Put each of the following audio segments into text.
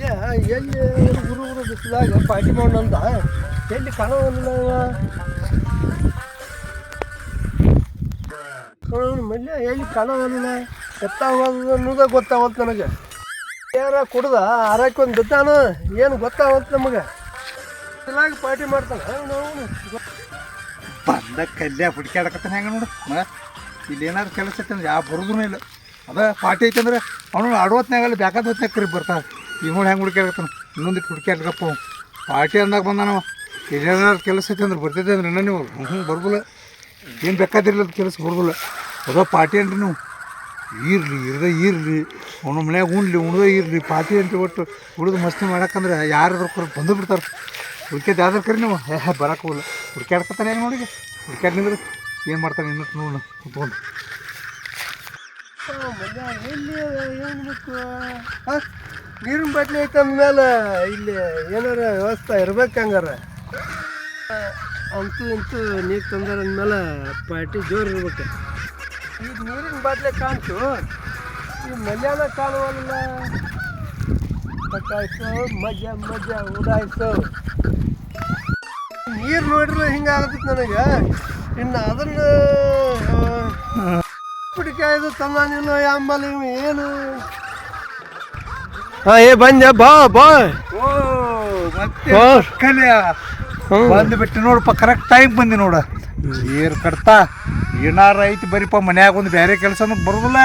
ಮಲ್ಯ ಎಲ್ಲಿ ಗುರು ಬಿಸಿದಾಗ ಪಾರ್ಟಿ ಮಾಡೋಣಂತ ಎಲ್ಲಿ ಕಾಣೋಲ್ಲ ಮಲ್ಯ ಎಲ್ಲಿ ಕಾಣೋಲ್ಲ ಎತ್ತಾಗೋದು ಅನ್ನೋದ ಗೊತ್ತಾಗಂತ ನನಗೆ ಯಾರ ಕುಡ್ದ ಆರಕ್ಕೆ ಒಂದು ಬಿದ್ದಾನು ಏನು ಗೊತ್ತಾಗಂತ ನಮಗೆ ಬಿಸಿಲಾಗ ಪಾರ್ಟಿ ಮಾಡ್ತಾನೆ ನಾವು ಬಂದ ಕಲ್ಯ ಹುಡುಕ್ಯಾಡಕತ್ತಾನೆ ಹೆಂಗೆ ನೋಡು ಇಲ್ಲಿ ಏನಾದ್ರು ಕೆಲಸ ಐತಂದ್ರೆ ಯಾವ ಬರೋದೂ ಇಲ್ಲ ಅದ ಪಾರ್ಟಿ ಐತಂದ್ರೆ ಅವನು ಆಡೋತ್ನಾಗಲ್ಲ ಬೇಕಾದ ಹೊತ್ನಾಗ ಕರಿ ಬರ್ತಾನೆ ಈಗ ನೋಡಿ ಹೆಂಗೆ ಹುಡುಕ್ಯಾಡಕತ್ತಾನೆ ಇನ್ನೊಂದಿಟ್ಟು ಹುಡುಕ್ಯಾಡ್ಕಪ್ಪ ಪಾರ್ಟಿ ಅಂದಾಗ ಬಂದಾನವ ಏನೇನಾದ್ರು ಕೆಲಸ ಐತೆ ಅಂದ್ರೆ ಬರ್ತಿದ್ದೆ ಅಂದ್ರೆ ಇನ್ನೂ ನೀವು ಬರ್ಬೋಲ್ಲ ಏನು ಬೇಕಾದಿರಲಿಲ್ಲ ಕೆಲಸ ಬರ್ಬೋಲ್ಲ ಅದ ಪಾರ್ಟಿ ಅಂದ್ರಿ ನೀವು ಇರಲಿ ಅವನು ಮನ್ಯಾಗ ಉಣ್ದೇ ಇರಲಿ ಪಾರ್ಟಿ ಅಂತ ಒಟ್ಟು ಉಳಿದು ಮಸ್ತಿ ಮಾಡಕ್ಕಂದ್ರೆ ಯಾರಾದ್ರೂ ಬಂದು ಬಿಡ್ತಾರೆ ಹುಡ್ಕ್ಯಾದ ಯಾವ್ದಾರು ಕರಿ ನೀವು ಬರಕ್ಕೆ ಹೋಗಲ್ಲ ಹುಡ್ಕ್ಯಾಡ್ಕತ್ತಾನೆ ಹೆಂಗೆ ನೋಡಿ ಹುಡ್ಕ್ಯಾಡ್ ನಿಂದ್ರೆ ಏನು ಮಾಡ್ತಾನೆ ಇನ್ನೊಟ್ಟು ನೋಡ ಕುತ್ಕೊಂಡು ನೀರಿನ ಬಾಟ್ಲಿ ಐತೆ ಅಂದಮೇಲೆ ಇಲ್ಲಿ ಏನಾರ ವ್ಯವಸ್ಥೆ ಇರ್ಬೇಕು ಹಂಗಾರ ಅಂತೂ ಇಂತೂ ನೀರು ತಂದಾರ ಅಂದಮೇಲೆ ಪಾರ್ಟಿ ಜೋರು ಇರ್ಬೇಕು ಈಗ ನೀರಿನ ಬಾಟ್ಲೆ ಕಾಣ್ತು ಈ ಮಧ್ಯಾಹ್ನ ಕಾಣುವಲ್ಲ ಪಟಾಯ್ತು ಮಜಾ ಉಡಾಯ್ತು ನೀರು ನೋಡಿದ್ರೆ ಹಿಂಗಾಗತ್ತಿತ್ತು ನನಗೆ ಇನ್ನು ಅದನ್ನು ಪುಡಿಕಾಯ್ದು ತಂದಾನಿಲ್ಲ ಅಂಬಲ್ಲಿ ಏನು ಹಾಂ ಬಂದೆ ಬಾ ಓ ಮತ್ತೆ ಕಲ್ಯ ಬಂದುಬಿಟ್ಟು ನೋಡಪ್ಪ ಕರೆಕ್ಟ್ ಟೈಮ್ ಬಂದು ನೋಡ ನೀರು ಕಟ್ತಾ ಏನಾರ ಐತಿ ಬರೀಪ್ಪ ಮನ್ಯಾಗ ಒಂದು ಬೇರೆ ಕೆಲಸ ಅನ್ನೋದು ಬರೋದಿಲ್ಲ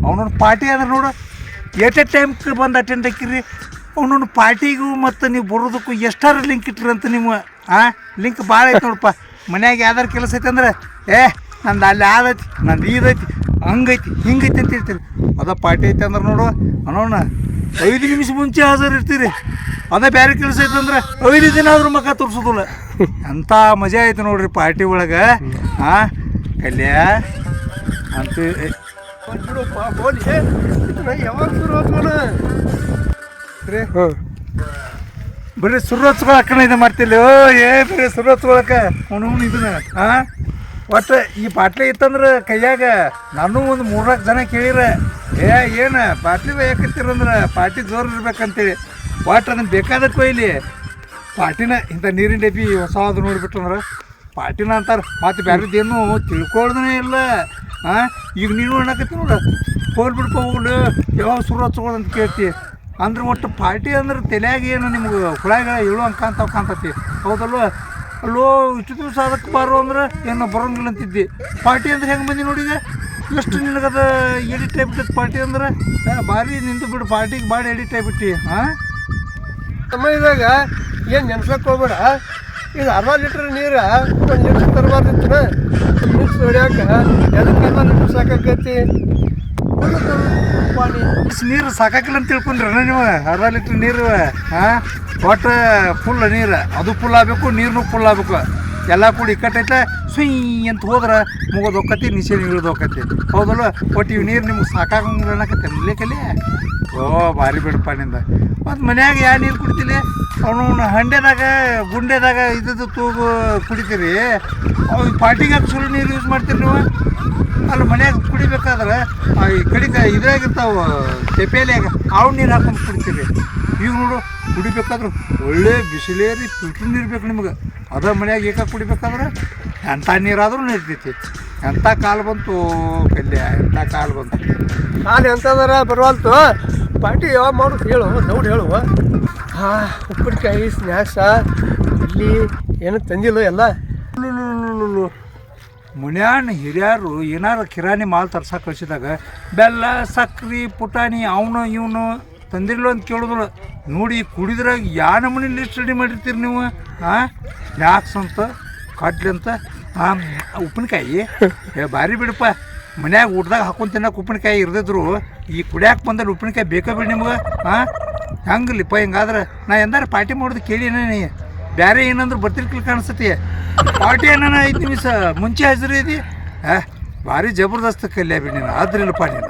ಅವನೊಂದು ಪಾರ್ಟಿ ಅಂದ್ರೆ ನೋಡು ಏಟೇ ಟೈಮ್ಗೆ ಬಂದು ಅಟೆಂಡ್ ಹಾಕಿರಿ ಅವನೊಂದು ಪಾರ್ಟಿಗೂ ಮತ್ತು ನೀವು ಬರೋದಕ್ಕೂ ಎಷ್ಟಾರು ಲಿಂಕ್ ಇಟ್ರಿ ಅಂತ ನೀವು ಲಿಂಕ್ ಭಾಳ ಐತೆ ನೋಡಪ್ಪ ಮನ್ಯಾಗ ಯಾವ್ದಾರು ಕೆಲಸ ಐತೆ ಅಂದ್ರೆ ನಂದು ಅಲ್ಲಿ ಅದೈತಿ ನಂದು ಇದೈತಿ ಹಂಗೈತಿ ಹಿಂಗೈತಿ ಅಂತ ಹೇಳ್ತೀರಿ ಅದ ಪಾರ್ಟಿ ಐತೆ ಅಂದ್ರೆ ನೋಡು ಅನ್ನೋಣ 5 ನಿಮಿಷ ಮುಂಚೆ ಹಾಜರಿರ್ತೀರಿ ಅದೇ ಬೇರೆ ಕೆಲಸ ಐತೆ ಅಂದ್ರೆ 5 ದಿನ ಆದ್ರೂ ಮಕ್ಕ ತೋರಿಸೋದಿಲ್ಲ ಅಂಥ ಮಜಾ ಐತೆ ನೋಡ್ರಿ ಪಾರ್ಟಿ ಒಳಗೆ ಕಲ್ಯ ಅಂತ ಯಾವಾಗ ಶುರು ಹೋಗೋಣ ಬರೀ ಸುರು ಹಚ್ಕೊಳಕ್ಕಣ ಇದು ಮಾಡ್ತಿಲ್ಲ ಬರೀ ಸುರು ಹಚ್ಕೊಳಕ್ಕೆ ಅವನು ಇದನ್ನ ಒಟ್ಟು ಈ ಬಾಟ್ಲಿ ಇತ್ತಂದ್ರೆ ಕೈಯಾಗ ನಾನು ಒಂದು 3-4 ಜನ ಕೇಳಿರ ಏನು ಬಾಟ್ಲಿ ಬೇಕಂತೀರಂದ್ರೆ ಪಾರ್ಟಿ ಜೋರು ಇರ್ಬೇಕಂತೇಳಿ ಒಟ್ಟು ಅದನ್ನು ಬೇಕಾದಕ್ಕೆ ಕೊಯ್ಲಿ ಪಾರ್ಟಿನ ಇಂಥ ನೀರಿನ ಡಬ್ಬಿ ಹೊಸದು ನೋಡಿಬಿಟ್ರಂದ್ರೆ ಪಾರ್ಟಿನ ಅಂತಾರೆ ಮತ್ತು ಬೇರೆದೇನು ತಿಳ್ಕೊಳ್ದೇ ಇಲ್ಲ ಈಗ ನೀನು ಅನ್ನಕತ್ತಿ ನೋಡು ಹೋಗ್ಬಿಡ್ಪ ಹೋಗ್ಲು ಯಾವಾಗ ಸುರು ಹಚ್ಕೊಳ್ಳೋದು ಅಂತ ಕೇಳ್ತಿ ಅಂದ್ರೆ ಒಟ್ಟು ಪಾರ್ಟಿ ಅಂದ್ರೆ ತಲೆಯಾಗ ಏನು ನಿಮ್ಗೆ ಹುಳಗಳ ಹೇಳು ಅಂಕಾಂತಾವ ಕಾಣ್ತತಿ ಹೌದಲ್ವ ಅಲ್ಲೋ ಇಷ್ಟು ದಿವಸ ಅದಕ್ಕೆ ಬಾರೋ ಅಂದ್ರೆ ಏನೋ ಬರೋಂಗಿಲ್ಲ ಅಂತಿದ್ದಿ ಪಾರ್ಟಿ ಅಂದ್ರೆ ಹೆಂಗೆ ಬಂದಿ ನೋಡಿ ಈಗ ಎಷ್ಟು ನಿನಗದ ಎಡಿಟ್ ಆಗಿಬಿಟ್ಟೈತೆ ಪಾರ್ಟಿ ಅಂದ್ರೆ ಭಾರಿ ನಿಂತು ಬಿಡು ಪಾರ್ಟಿಗೆ ಭಾಳ ಎಡಿಟ್ ಆಗಿಬಿಟ್ಟು ಸಮಯದಾಗ ಏನು ನೆನ್ಸಕ್ಕೆ ಹೋಗ್ಬೇಡ ಇದು 60 ಲೀಟ್ರ್ ನೀರು 1 ಲೀಟ್ರ್ ತರಬಾರ್ದಿತ್ತು ಮಿಕ್ಸ್ ಹೊಡ್ಯಾಕ ಎದಕ್ಕೆ 60 ಲೀಟ್ರ್ ಸಾಕಾಗೈತಿ ನೀರು ಸಾಕಾಕಿಲ್ಲ ಅಂತ ತಿಳ್ಕೊಂಡ್ರೆ ನೀವು 60 ಲೀಟ್ರ್ ನೀರು ಒಟ್ಟು ಫುಲ್ ನೀರು ಅದು ಫುಲ್ ಆಗಬೇಕು ನೀರು ಫುಲ್ ಆಗಬೇಕು ಎಲ್ಲ ಕೂಡಿ ಇಕ್ಕಟ್ಟೈತೆ ಸುಯ್ ಅಂತ ಹೋದ್ರೆ ಮುಗೋದು ಹೋಗತಿ ನಿಶೇನು ಇಳಿದು ಹೋಗತಿ ಹೌದಲ್ವ ಒಟ್ಟು ಇವು ನೀರು ನಿಮ್ಗೆ ಸಾಕಾಗಂಗಿಲ್ಲ ಅನ್ನಕತ್ತೆ ಇರ್ಲಿಕ್ಕಲ್ಲಿ ಓ ಭಾರಿ ಬಿಡಪ್ಪ ನಿಂದ ಮತ್ತು ಮನ್ಯಾಗ ಯಾವ ನೀರು ಕುಡಿತೀಲಿ ಅವನು ಹಂಡೆದಾಗ ಗುಂಡೆದಾಗ ಇದ್ದು ತೂಗು ಕುಡಿತೀರಿ ಅವು ಪಾರ್ಟಿಗೆ ಹಾಕಿ ಸುಳ್ಳು ನೀರು ಯೂಸ್ ಮಾಡ್ತೀರಿ ನೀವು ಅಲ್ಲಿ ಮನ್ಯಾಗ ಕುಡಿಬೇಕಾದ್ರೆ ಈ ಕಡೆಗೆ ಇದ್ರಾಗಿರ್ತಾವೆ ತೆಪೇಲಿಯಾಗ ಅವ್ನು ನೀರು ಹಾಕೊಂಡು ಕುಡಿತೀರಿ ಈಗ ನೋಡು ಕುಡಿಬೇಕಾದ್ರೆ ಒಳ್ಳೆ ಬಿಸಿಲೇರಿ ಫಿಲ್ಟ್ರ್ ನೀರು ಬೇಕು ನಿಮ್ಗೆ ಅದ ಮನ್ಯಾಗ ಏಕ ಕುಡಿಬೇಕಾದ್ರೆ ಎಂಥ ನೀರಾದ್ರೂ ಇರ್ತೈತಿ ಎಂಥ ಕಾಲು ಬಂತು ಕಲ್ಯ ಎಂಥ ಕಾಲು ಬಂತು ಹಾಲು ಎಂಥದಾರ ಬರುವಲ್ತು ಪಾರ್ಟಿ ಯಾವಾಗ ಮಾಡೋದು ಹೇಳು ದೌಡ್ ಹೇಳುವ ಉಪ್ಪಿನಕಾಯಿ ಸ್ನ್ಯಾಕ್ಸ ಇಲ್ಲಿ ಏನು ತಂದಿಲ್ಲ ಎಲ್ಲ ಮನ್ಯಾನ ಹಿರಿಯರು ಏನಾರು ಕಿರಾಣಿ ಮಾಲ್ ತರ್ಸಕ್ಕೆ ಕಳಿಸಿದಾಗ ಬೆಲ್ಲ ಸಕ್ರೆ ಪುಟಾಣಿ ಅವನು ಇವನು ತಂದಿರಲು ಅಂತ ಕೇಳೋದಿಲ್ಲ ನೋಡಿ ಕುಡಿದ್ರಾಗ ಯಾವ ನಮೂನಿ ಲಿಸ್ಟ್ ರೆಡಿ ಮಾಡಿರ್ತೀರಿ ನೀವು ಸ್ನ್ಯಾಕ್ಸ್ ಅಂತ ಕಡ್ಲಿ ಅಂತ ಉಪ್ಪಿನಕಾಯಿ ಭಾರಿ ಬಿಡಪ್ಪ ಮನ್ಯಾಗ ಊಟದಾಗ ಹಾಕೊಂಡು ತಿನ್ನಕ್ಕೆ ಉಪ್ಪಿನಕಾಯಿ ಇರ್ದಿದ್ರು ಈ ಕುಡಿಯಾಕೆ ಬಂದಲ್ಲಿ ಉಪ್ಪಿನಕಾಯಿ ಬೇಕಾ ಬಿಡಿ ನಿಮ್ಗೆ ಹೆಂಗಲ್ಲಿಪ್ಪ ಹಿಂಗಾದ್ರೆ ನಾ ಎಂದಾರು ಪಾರ್ಟಿ ಮಾಡೋದು ಕೇಳಿನೇ ನೀ ಬೇರೆ ಏನಂದ್ರೆ ಬರ್ತಿರ್ಕಿಲ್ಲ ಕಾಣಿಸ್ತತಿ ಪಾರ್ಟಿ ಏನಾನ 5 ನಿಮಿಷ ಮುಂಚೆ ಹಾಜರಿ ಇದಿ ಭಾರಿ ಜಬರ್ದಸ್ತ್ ಕಲ್ಯ ಬಿಡಿ ನೀನು ಆದ್ರಿಲ್ಲಪ್ಪ ನೀನು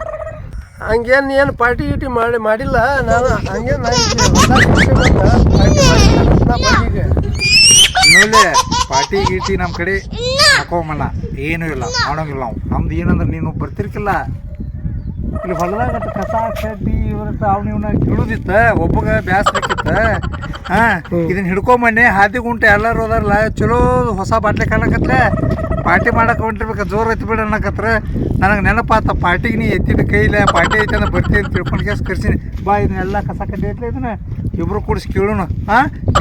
ಹಂಗೇನು ಏನು ಪಾರ್ಟಿ ಗೀಟಿ ಮಾಡಿಲ್ಲ ನಾನು ಹಂಗೇನು ಇನ್ನೊಳ್ಳೆ ಪಾರ್ಟಿ ಗೀಟಿ ನಮ್ಮ ಕಡೆ ಹಾಕೋಮಲ್ಲ ಏನೂ ಇಲ್ಲ ಮಾಡೋಂಗಿಲ್ಲ ನಾವು ನಮ್ದು ಏನಂದ್ರೆ ನೀನು ಬರ್ತಿರ್ಕಿಲ್ಲ ಇಲ್ಲಿ ಹೊಲದಾಗ ಕಸ ಕಡ್ಡಿ ಇವ್ರತ್ತ ಅವ್ನ ಇವ್ನ ಗಿಳುದಿತ್ತ ಒಬ್ಬಗ ಬ್ಯಾಸ್ಬೇಕಿತ್ತ ಇದನ್ನ ಹಿಡ್ಕೊಂಬನ್ನಿ ಹಾದಿ ಗುಂಟೆ ಎಲ್ಲರೂ ಹೋದಾರಲ್ಲ ಚಲೋ ಹೊಸ ಬಾಟ್ಲಿ ಕಾಣಕತ್ರ ಪಾರ್ಟಿ ಮಾಡಕ್ಕೆ ಹೊಂಟಿರ್ಬೇಕು ಜೋರು ಐತಿ ಬಿಡ ಅನ್ನಕತ್ರ ನನಗೆ ನೆನಪಾತ ಪಾರ್ಟಿಗೆ ನೀ ಎತ್ತಿದ ಕೈಲೆ ಪಾರ್ಟಿ ಐತೆ ಅಂದ್ರೆ ಬರ್ತೀನಿ ಅಂತ ತಿಳ್ಕೊಂಡು ಗ್ಯಾಸ್ ಕರ್ಸೀನಿ ಬಾ ಇದನ್ನೆಲ್ಲ ಕಸ ಕಡ್ಡಿ ಐತ್ಲ ಇದನ್ನ ಇಬ್ರು ಕೂಡಿಸಿ ಕೇಳೋಣ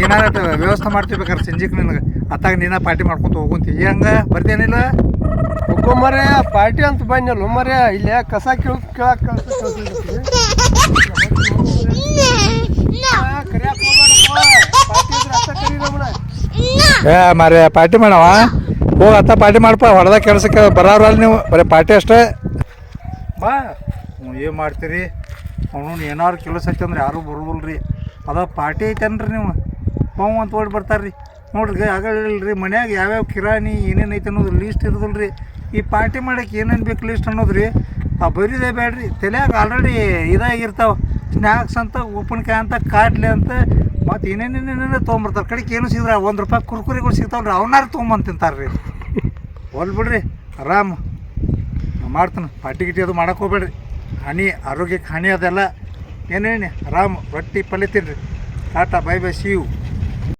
ಏನಾರ ವ್ಯವಸ್ಥೆ ಮಾಡ್ತಿರ್ಬೇಕಾರೆ ಸಂಜೆಗೆ ನನಗೆ ಅತ್ತಾಗ ನೀನ ಪಾರ್ಟಿ ಮಾಡ್ಕೊತ ಹೋಗುಂತಿ ಹಂಗೆ ಬರ್ತೇನಿಲ್ಲ ಒಬ್ಬೊಮ್ಮರೆ ಪಾರ್ಟಿ ಅಂತ ಬಂದಲ್ಲ ಒಮ್ಮರೆ ಇಲ್ಲಿ ಕಸ ಕೇಳಕ್ಕೆ ಮಾರೇ ಪಾರ್ಟಿ ಮಾಡವ ಹೋಗಿ ಅತ್ತ ಪಾರ್ಟಿ ಮಾಡಪ್ಪ ಹೊಡೆದಾಗ ಕೆಲಸಕ್ಕೆ ಬರೋರಲ್ಲ ನೀವು ಬರೀ ಪಾರ್ಟಿ ಅಷ್ಟೇ ಬಾ ಏನು ಮಾಡ್ತೀರಿ ಅವನು ಏನಾರು ಕೆಲಸ ಐತೆ ಅಂದ್ರೆ ಯಾರೂ ಬರೋದಿಲ್ಲ ರೀ ಅದ ಪಾರ್ಟಿ ಐತೇನ್ರಿ ನೀವು ಬಾವು ಅಂತ ಓಡಿ ಬರ್ತಾರೆ ರೀ ನೋಡ್ರಿ ಆಗಲಿಲ್ಲ ಮನ್ಯಾಗ ಯಾವ್ಯಾವ ಕಿರಾಣಿ ಏನೇನು ಐತೆ ಅನ್ನೋದು ಲೀಸ್ಟ್ ಇರೋದಿಲ್ಲ ರೀ ಈ ಪಾರ್ಟಿ ಮಾಡೋಕೆ ಏನೇನು ಬೇಕು ಲೀಸ್ಟ್ ಅನ್ನೋದು ರೀ ಬರೀದೇ ಬೇಡ್ರಿ ತಲೆಯಾಗ ಆಲ್ರೆಡಿ ಇದಾಗಿರ್ತಾವೆ ಸ್ನ್ಯಾಕ್ಸ್ ಅಂತ ಉಪ್ಪಿನಕಾಯಿ ಅಂತ ಕಾಡ್ಲೆ ಅಂತ ಮತ್ತು ಏನೇನೇನೇನೇ ತೊಗೊಂಬರ್ತಾರೆ ಕಡೆಗೆ ಏನು ಸಿಗ್ರೆ ₹1 ಕುರ್ಕುರಿಗಳು ಸಿಗ್ತಾವ್ರಿ ಅವನಾರು ತೊಗೊಂಬಂದು ತಿಂತಾರೆ ರೀ ಹೊಲ್ ಬಿಡ್ರಿ ಆರಾಮ್ ಮಾಡ್ತಾನೆ ಪಾರ್ಟಿ ಗಿಟಿ ಅದು ಮಾಡೋಕೆ ಹೋಗ್ಬೇಡ್ರಿ ಹಾನಿ ಆರೋಗ್ಯಕ್ಕೆ ಹಾನಿ ಅದೆಲ್ಲ ಏನೇನು ಆರಾಮ್ ರೊಟ್ಟಿ ಪಲ್ಯ ತಿನ್ನಿರಿ tata bye bye see you